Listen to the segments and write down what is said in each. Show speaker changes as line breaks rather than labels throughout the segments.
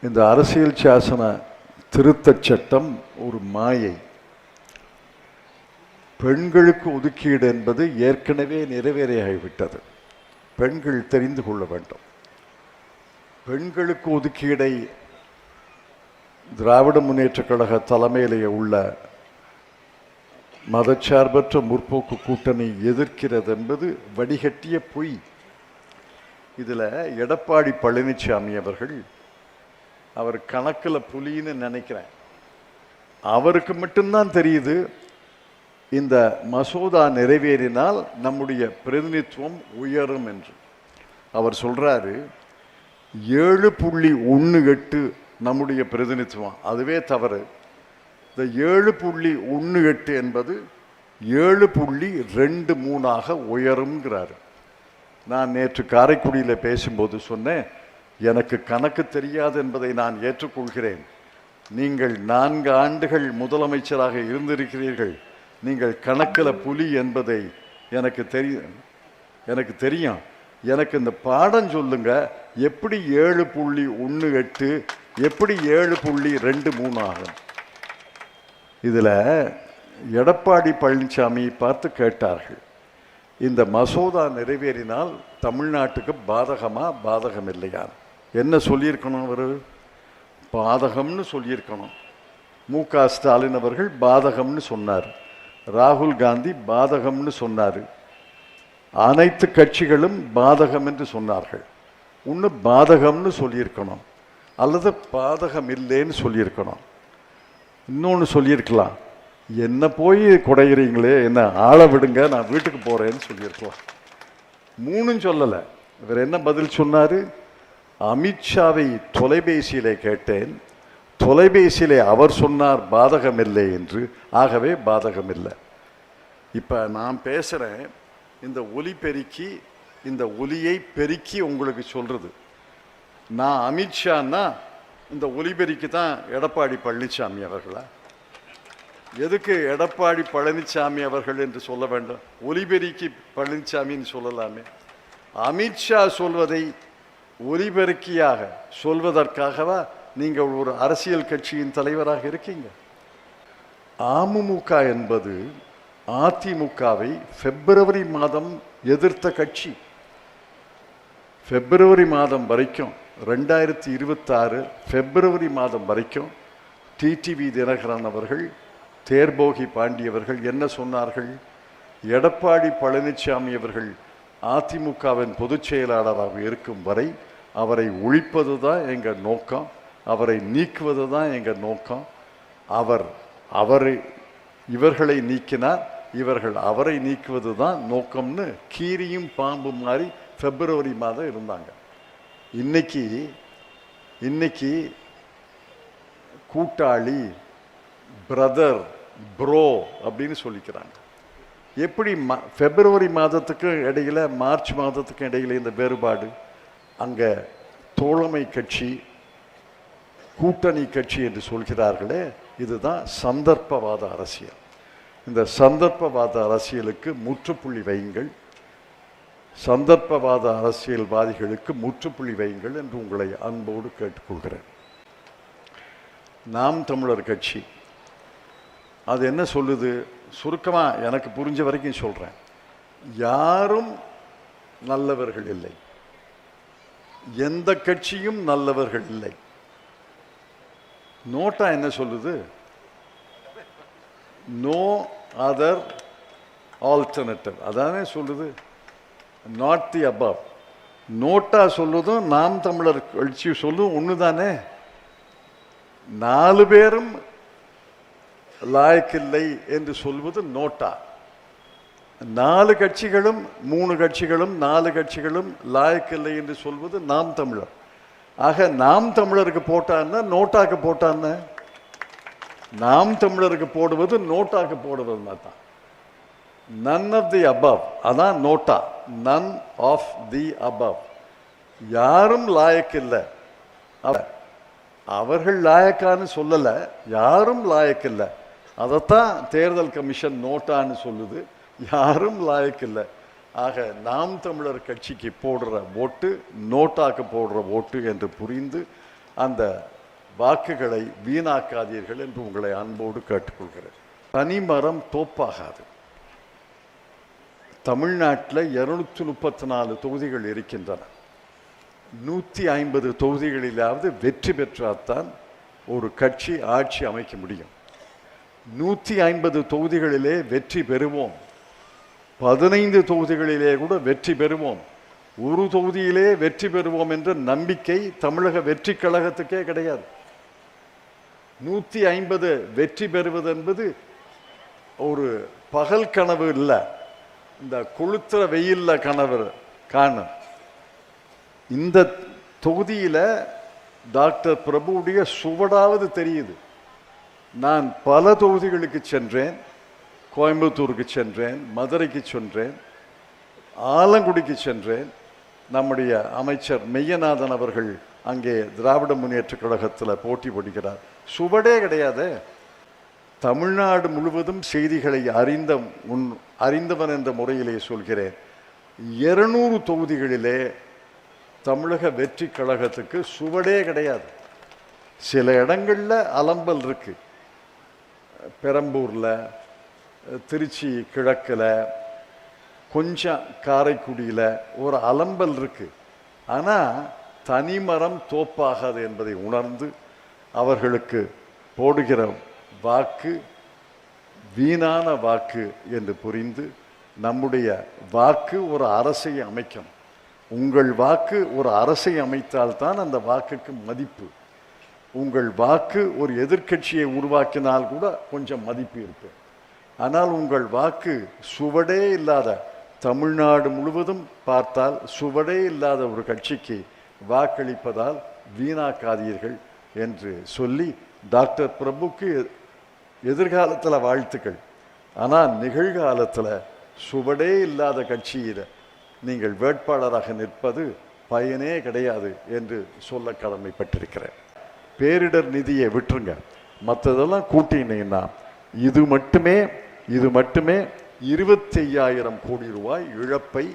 இந்த அரசியல் சாசன திருத்தச் சட்டம் ஒரு மாயை. பெண்களுக்கு ஒதுக்கீடு என்பது ஏற்கனவே நிறைவேறியாகிவிட்டது. பெண்கள் தெரிந்து கொள்ள வேண்டும். பெண்களுக்கு ஒதுக்கீடை திராவிட முன்னேற்றக் கழக தலைமையிலேயே உள்ள மதச்சார்பற்ற முற்போக்கு கூட்டணி எதிர்க்கிறது என்பது வடிகட்டிய பொய். இதில் எடப்பாடி பழனிசாமி அவர்கள் அவர் கணக்கில் புலின்னு நினைக்கிறேன். அவருக்கு மட்டும்தான் தெரியுது இந்த மசோதா நிறைவேறினால் நம்முடைய பிரதிநிதித்துவம் உயரும் என்று. அவர் சொல்றாரு 7.18 நம்முடைய பிரதிநிதித்துவம், அதுவே தவறு. இந்த 7.18 என்பது 7.23 உயரும்ங்கிறாரு. நான் நேற்று காரைக்குடியில் பேசும்போது சொன்னேன், எனக்கு கணக்கு தெரியாது என்பதை நான் ஏற்றுக்கொள்கிறேன். நீங்கள் 4 ஆண்டுகள் முதலமைச்சராக இருந்திருக்கிறீர்கள். நீங்கள் கணக்கில் புலி என்பதை எனக்கு தெரியும். எனக்கு இந்த பாடம் சொல்லுங்க, எப்படி 7.18 எப்படி 7.23 ஆகும்? இதில் எடப்பாடி பழனிசாமி பார்த்து கேட்டார்கள், இந்த மசோதா நிறைவேறினால் தமிழ்நாட்டுக்கு பாதகமா பாதகம் இல்லையா? என்ன சொல்லியிருக்கணும்? அவர் பாதகம்னு சொல்லியிருக்கணும். மு.க. ஸ்டாலின் அவர்கள் பாதகம்னு சொன்னார். ராகுல் காந்தி பாதகம்னு சொன்னார். அனைத்து கட்சிகளும் பாதகம் என்று சொன்னார்கள். ஒன்று பாதகம்னு சொல்லியிருக்கணும், அல்லது பாதகம் இல்லைன்னு சொல்லியிருக்கணும். இன்னொன்று சொல்லியிருக்கலாம், என்ன போய் குடைகிறீங்களே, என்ன ஆள விடுங்க, நான் வீட்டுக்கு போகிறேன்னு சொல்லியிருக்கலாம். 3ம் சொல்லலை. இவர் என்ன பதில் சொன்னார்? அமித்ஷாவை தொலைபேசியிலே கேட்டேன், தொலைபேசியிலே அவர் சொன்னார் பாதகம் இல்லை என்று, ஆகவே பாதகம் இல்லை. இப்போ நான் பேசுகிறேன், இந்த ஒலி பெருக்கி இந்த ஒலியை பெருக்கி உங்களுக்கு சொல்கிறது. நான் அமித்ஷான்னா இந்த ஒலிபெருக்கி தான் எடப்பாடி பழனிசாமி அவர்களா? எதுக்கு எடப்பாடி பழனிசாமி அவர்கள் என்று சொல்ல வேண்டும்? ஒலிபெருக்கி பழனிசாமின்னு சொல்லலாமே. அமித்ஷா சொல்வதை ஒலிபெருக்கியாக சொல்வதற்காகவா நீங்கள் ஒரு அரசியல் கட்சியின் தலைவராக இருக்கீங்க? அமமுக என்பது அதிமுகவை பிப்ரவரி மாதம் எதிர்த்த கட்சி. பிப்ரவரி மாதம் வரைக்கும் 2026 பிப்ரவரி மாதம் வரைக்கும் டிடிவி தினகரன் அவர்கள், தேர்போகி பாண்டியவர்கள் என்ன சொன்னார்கள்? எடப்பாடி பழனிசாமி அவர்கள் அதிமுகவின் பொதுச் செயலாளராக இருக்கும் வரை அவரை ஒழிப்பது தான் எங்கள் நோக்கம், அவரை நீக்குவது தான் எங்கள் நோக்கம். இவர்களை நீக்கினார், இவர்கள் அவரை நீக்குவது தான் நோக்கம்னு கீரியும் பாம்பு மாதிரி பிப்ரவரி மாதம் இருந்தாங்க. இன்னைக்கு கூட்டாளி, பிரதர், ப்ரோ அப்படின்னு சொல்லிக்கிறாங்க. எப்படி பிப்ரவரி மாதத்துக்கு இடையில மார்ச் மாதத்துக்கு இடையில இந்த வேறுபாடு? அங்கே தோழமை கட்சி, கூட்டணி கட்சி என்று சொல்கிறார்களே, இதுதான் சந்தர்ப்பவாத அரசியல். இந்த சந்தர்ப்பவாத அரசியலுக்கு முற்றுப்புள்ளி வையுங்கள், சந்தர்ப்பவாத அரசியல்வாதிகளுக்கு முற்றுப்புள்ளி வையுங்கள் என்று உங்களை அன்போடு கேட்டுக்கொள்கிறேன். நாம் தமிழர் கட்சி அது என்ன சொல்லுது? சுருக்கமாக எனக்கு புரிஞ்ச வரைக்கும் சொல்கிறேன். யாரும் நல்லவர்கள் இல்லை, எந்த கட்சியும் நல்லவர்கள் இல்லை. நோட்டா என்ன சொல்லுது? நோ அதர் ஆல்டர்னேட்டிவ், அதானே சொல்லுது. Not the above. நோட்டா சொல்லுதும் நாம் தமிழர் கட்சி சொல்லும் ஒன்று தானே. 4 பேரும் லாயக்கில்லை என்று சொல்வது நோட்டா. 4 கட்சிகளும் 3 கட்சிகளும் 4 கட்சிகளும் லாயக்கில்லை என்று சொல்வது நாம் தமிழர். ஆக நாம் தமிழருக்கு போட்டான்னா நோட்டாக்கு போட்டான்னு, நாம் தமிழருக்கு போடுவது நோட்டாக்கு போடுவது தான். நன் ஆஃப் தி அபவ், அதான் NOTA. None of the above. யாரும் லாயக்கில்லை. அவர்கள் லாயக்கான்னு சொல்லலை, யாரும் லாயக்கில்லை. அதைத்தான் தேர்தல் கமிஷன் நோட்டான்னு சொல்லுது. யாரும் லாயக்கில்லை. ஆக நாம் தமிழர் கட்சிக்கு போடுற ஓட்டு நோட்டாக்கு போடுற ஓட்டு என்று புரிந்து அந்த வாக்குகளை வீணாக்காதீர்கள் என்று உங்களை அன்போடு கேட்டுக்கொள்கிறேன். தனிமரம் தோப்பாகாது. தமிழ்நாட்டில் 234 தொகுதிகள் இருக்கின்றன. 150 தொகுதிகளிலாவது வெற்றி பெற்றால்தான் ஒரு கட்சி ஆட்சி அமைக்க முடியும். 150 தொகுதிகளிலே வெற்றி பெறுவோம், 15 தொகுதிகளிலே கூட வெற்றி பெறுவோம், ஒரு தொகுதியிலே வெற்றி பெறுவோம் என்ற நம்பிக்கை தமிழக வெற்றி கழகத்துக்கே கிடையாது. 150 வெற்றி பெறுவது என்பது ஒரு பகல் கனவு இல்லை, இந்த கொளுத்துற வெயில்ல கனவு காணும். இந்த தொகுதியில டாக்டர் பிரபுவுடைய சுவடாவது தெரியுது. நான் பல தொகுதிகளுக்கு சென்றேன், கோயம்புத்தூருக்கு சென்றேன், மதுரைக்கு சென்றேன், ஆலங்குடிக்கு சென்றேன். நம்முடைய அமைச்சர் மெய்யநாதன் அவர்கள் அங்கே திராவிட முன்னேற்ற கழகத்தில் போட்டி போடுகிறார். சுவடே கிடையாது. தமிழ்நாடு முழுவதும் செய்திகளை அறிந்தவன் என்ற முறையிலே சொல்கிறேன். 200 தொகுதிகளிலே தமிழக வெற்றி கழகத்துக்கு சுவடே கிடையாது. சில இடங்களில் அலம்பல் இருக்கு. பெரம்பூரில், திருச்சி கிழக்கில், கொஞ்சம் காரைக்குடியில் ஒரு அலம்பல் இருக்கு. ஆனால் தனிமரம் தோப்பாகாது என்பதை உணர்ந்து அவர்களுக்கு போடுகிற வாக்கு வீணான வாக்கு என்று புரிந்து நம்முடைய வாக்கு ஒரு அரசை அமைக்கும். உங்கள் வாக்கு ஒரு அரசை அமைத்தால்தான் அந்த வாக்குக்கு மதிப்பு. உங்கள் வாக்கு ஒரு எதிர்க்கட்சியை உருவாக்கினால் கூட கொஞ்சம் மதிப்பு இருக்கு. ஆனால் உங்கள் வாக்கு சுவடே இல்லாத, தமிழ்நாடு முழுவதும் பார்த்தால் சுவடே இல்லாத ஒரு கட்சிக்கு வாக்களிப்பதால் வீணாக்காதீர்கள் என்று சொல்லி டாக்டர் பிரபுக்கு எதிர்காலத்தில் வாழ்த்துக்கள். ஆனால் நிகழ்காலத்தில் சுவடே இல்லாத கட்சியில் நீங்கள் வேட்பாளராக நிற்பது பயனே கிடையாது என்று சொல்ல கடமைப்பட்டிருக்கிறேன். பேரிடர் நிதியை விட்டுருங்க, மற்றதெல்லாம் கூட்டினீங்கன்னா இது மட்டுமே 25,000 கோடி ரூபாய் இழப்பை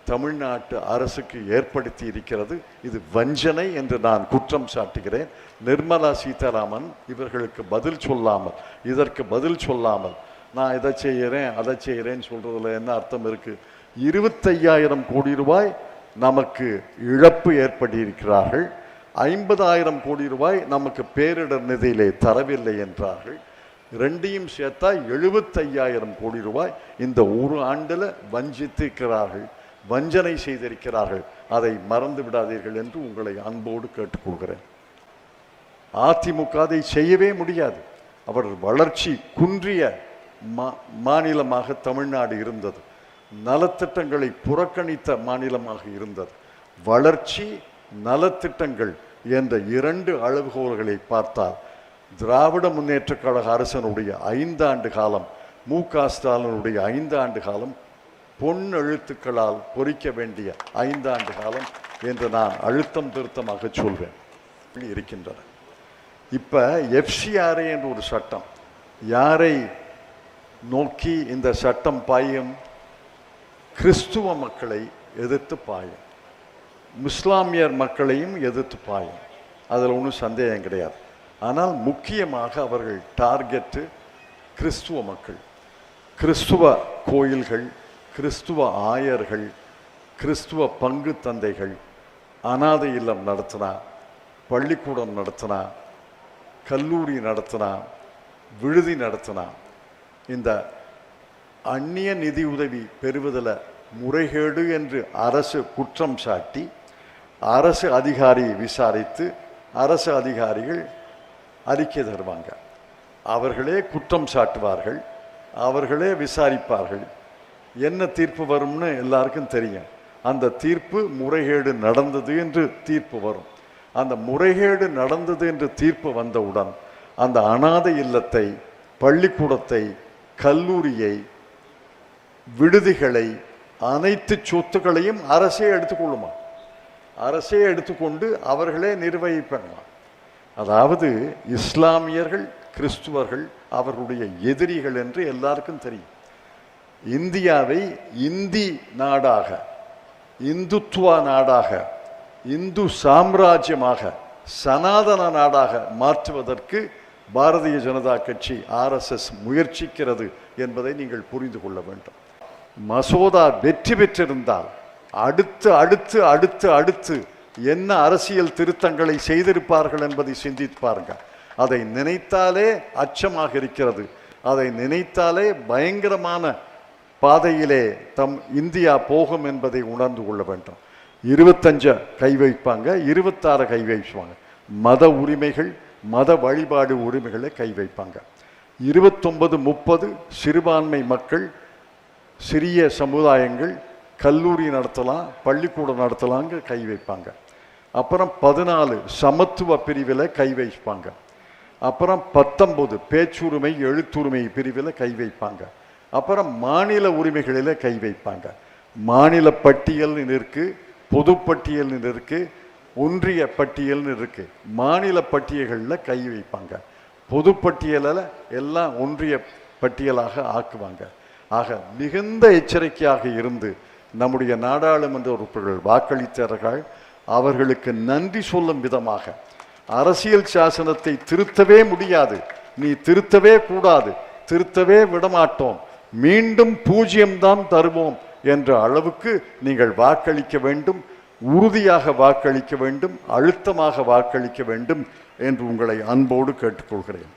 தமிழ்நாட்டு அரசுக்கு ஏற்படுத்தி இருக்கிறது. இது வஞ்சனை என்று நான் குற்றம் சாட்டுகிறேன். நிர்மலா சீதாராமன் இவர்களுக்கு இதற்கு பதில் சொல்லாமல் நான் இதை செய்கிறேன் அதை செய்கிறேன்னு சொல்றதுல என்ன அர்த்தம் இருக்கு? 25,000 கோடி ரூபாய் நமக்கு இழப்பு ஏற்பட்டிருக்கிறார்கள். 50,000 கோடி ரூபாய் நமக்கு பேரிடர் நிதியிலே தரவில்லை என்றார்கள். ரெண்டையும் சேர்த்தா 75,000 கோடி ரூபாய் இந்த ஒரு ஆண்டில் வஞ்சித்திருக்கிறார்கள், வஞ்சனை செய்திருக்கிறார்கள். அதை மறந்து விடாதீர்கள் என்று உங்களை அன்போடு கேட்டுக்கொள்கிறேன். அதிமுக அதை செய்யவே முடியாது. அவர் வளர்ச்சி குன்றிய மாநிலமாக தமிழ்நாடு இருந்தது. நலத்திட்டங்களை புறக்கணித்த மாநிலமாக இருந்தது. வளர்ச்சி, நலத்திட்டங்கள் என்ற 2 அளவுகோல்களை பார்த்தால் திராவிட முன்னேற்ற கழக அரசனுடைய 5 ஆண்டு காலம், மு.க. ஸ்டாலினுடைய 5 ஆண்டு காலம் பொன் எழுத்துக்களால் பொறிக்க வேண்டிய 5 ஆண்டு காலம் என்று நான் அழுத்தம் திருத்தமாக சொல்வேன் இருக்கின்றன. இப்ப FCRA என்ற ஒரு சட்டம், யாரை நோக்கி இந்த சட்டம் பாயும்? கிறிஸ்துவ மக்களை எதிர்த்து பாயும், முஸ்லாமியர் மக்களையும் எதிர்த்து பாயும். அதில் ஒன்றும் சந்தேகம் கிடையாது. ஆனால் முக்கியமாக அவர்கள் டார்கெட்டு கிறிஸ்துவ மக்கள், கிறிஸ்துவ கோயில்கள், கிறிஸ்துவ ஆயர்கள், கிறிஸ்துவ பங்கு தந்தைகள், அனாதை இல்லம் நடத்தினா, பள்ளிக்கூடம் நடத்தினா, கல்லூரி நடத்தினா, விடுதி நடத்தினா, இந்த அந்நிய நிதி உதவி பெறுவதில் முறைகேடு என்று அரசு குற்றம் சாட்டி அரசு அதிகாரி விசாரித்து அரசு அதிகாரிகள் அறிக்கை தருவாங்க. அவர்களே குற்றம் சாட்டுவார்கள், அவர்களே விசாரிப்பார்கள். என்ன தீர்ப்பு வரும்னு எல்லாருக்கும் தெரியும். அந்த தீர்ப்பு முறைகேடு நடந்தது என்று தீர்ப்பு வரும். அந்த முறைகேடு நடந்தது என்று தீர்ப்பு வந்தவுடன் அந்த அனாதை இல்லத்தை, பள்ளிக்கூடத்தை, கல்லூரியை, விடுதிகளை, அனைத்து சொத்துக்களையும் அரசே எடுத்துக்கொள்ளுமா. அரசே எடுத்துக்கொண்டு அவர்களே நிர்வகிப்பாங்க. அதாவது இஸ்லாமியர்கள், கிறிஸ்துவர்கள் அவர்களுடைய எதிரிகள் என்று எல்லாருக்கும் தெரியும். இந்தியாவை இந்தி நாடாக, இந்துத்துவ நாடாக, இந்து சாம்ராஜ்யமாக சனாதன நாடாக மாற்றுவதற்கு பாரதிய ஜனதா கட்சி RSS முயற்சிக்கிறது என்பதை நீங்கள் புரிந்து கொள்ள வேண்டும். மசோதா வெற்றி பெற்றிருந்தால் அடுத்து அடுத்து அடுத்து அடுத்து என்ன அரசியல் திருத்தங்களை செய்திருப்பார்கள் என்பதை சிந்தித்து பாருங்க. அதை நினைத்தாலே அச்சமாக இருக்கிறது. அதை நினைத்தாலே பயங்கரமான பாதையிலே இந்தியா போகும் என்பதை உணர்ந்து கொள்ள வேண்டும். 25 கை வைப்பாங்க, 26 கை வைப்பாங்க. மத உரிமைகள், மத வழிபாடு உரிமைகளை கை வைப்பாங்க. 29, 30 சிறுபான்மை மக்கள், சிறிய சமுதாயங்கள் கல்லூரி நடத்தலாம், பள்ளிக்கூடம் நடத்தலாங்க கை வைப்பாங்க. அப்புறம் 14 சமத்துவ பிரிவில் கை வைப்பாங்க. அப்புறம் 19 பேச்சுரிமை எழுத்துரிமை பிரிவில் கை வைப்பாங்க. அப்புறம் மாநில உரிமைகளில் கை வைப்பாங்க. மாநில பட்டியல்னு இருக்கு, பொதுப்பட்டியல்னு இருக்கு, ஒன்றிய பட்டியல்னு இருக்கு. மாநில பட்டியல்களில் கை வைப்பாங்க. பொதுப்பட்டியலில் எல்லாம் ஒன்றிய பட்டியலாக ஆக்குவாங்க. ஆக மிகுந்த எச்சரிக்கையாக இருந்து நம்முடைய நாடாளுமன்ற உறுப்பினர்கள் வாக்களித்தார்கள். அவர்களுக்கு நன்றி சொல்லும் விதமாக அரசியல் சாசனத்தை திருத்தவே முடியாது, நீ திருத்தவே கூடாது, திருத்தவே விடமாட்டோம், மீண்டும் 0 தான் தருவோம் என்ற அளவுக்கு நீங்கள் வாக்களிக்க வேண்டும். உறுதியாக வாக்களிக்க வேண்டும், அழுத்தமாக வாக்களிக்க வேண்டும் என்று உங்களை அன்போடு கேட்டுக்கொள்கிறேன்.